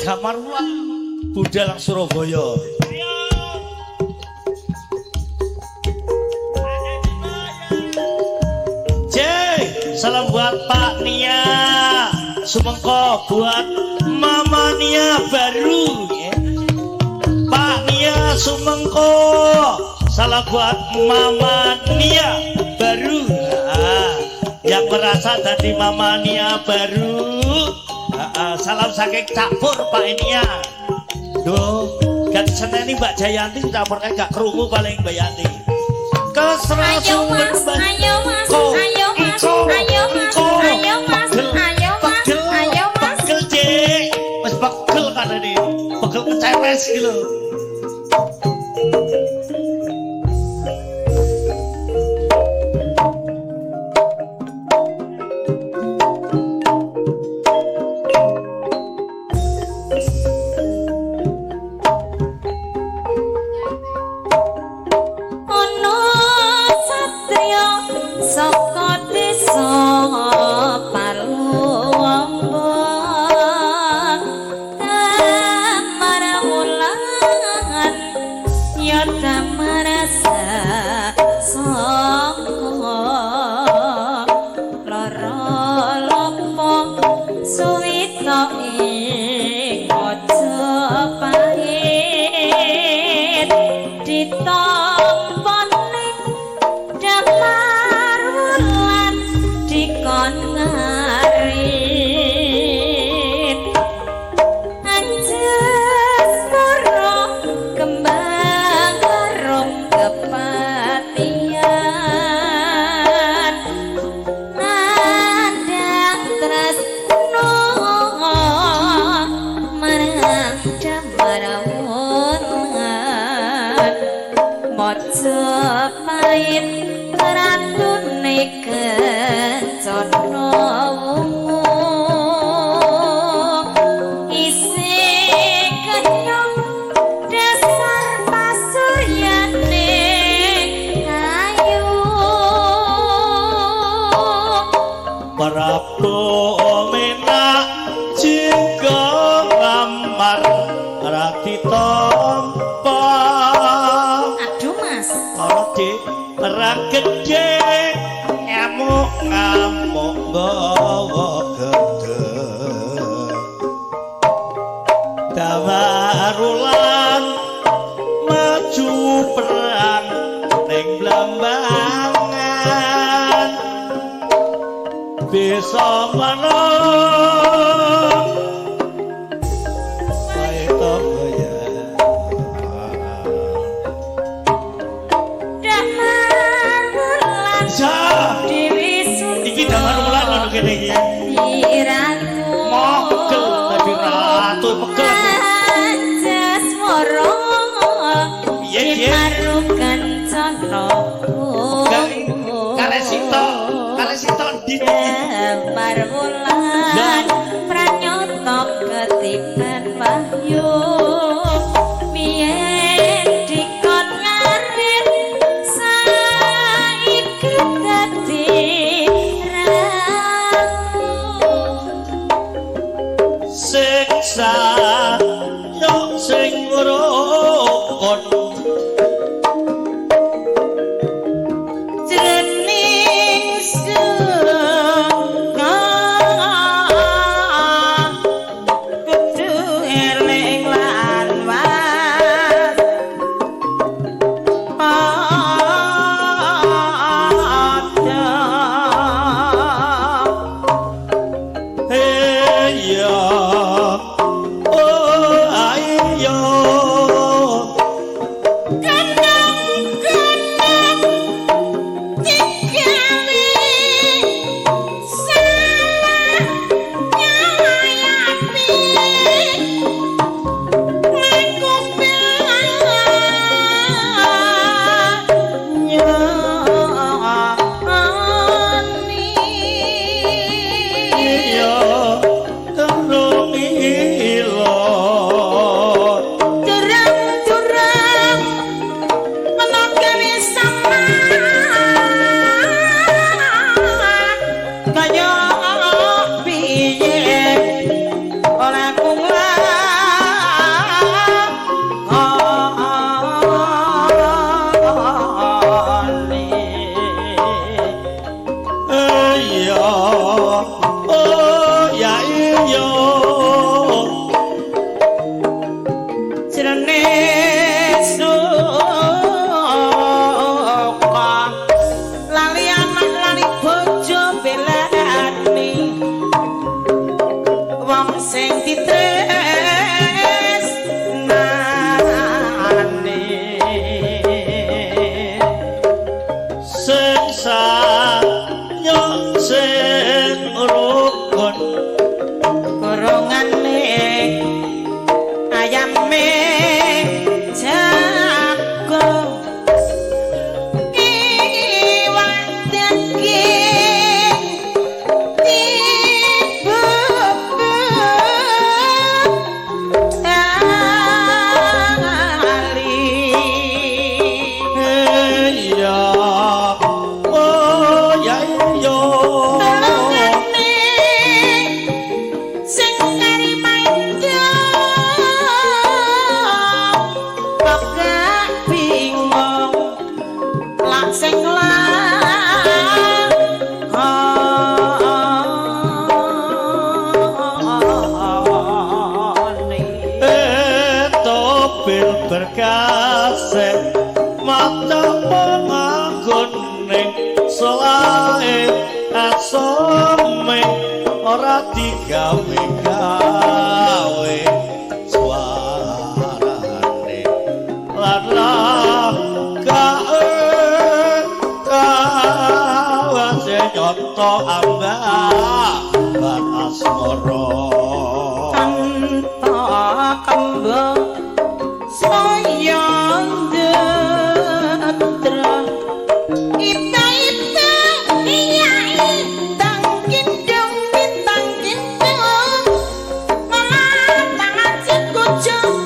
Damarwa Budal Surabaya. Salam buat Pak Nia Sumengko, buat Mama Nia baru ya. Pak Nia Sumengko, salam buat Mama Nia baru. Yang merasa tadi Mama Nia baru, salam saking Cakpur Pak Nia. Duh, gak seneni Mbak Jayanti Cakpurnya gak kerungu paling Mbak Yanti. Ayo mas, ayo mas, ayo mas, ayo mas, ayo mas, ayo mas, ayo mas. Pegel cek, mas pegel kan ini, pegel kecemes gitu. yo Jrene suka lali anak lali bojo belani wong sing ditresnani sing sanyo sing rukun gorongane ayame jago iwak daging tiba tali ya oh ya yo Tolongane sing kari manja kok gak bingung lak sing lakoni topil berkasih mata penganggone selae asome ora digawe-gawe suarane lan kawase nyoto ambahan asmara tanpa kembang sayang detra ita iya itang kindung malah tangan si kucing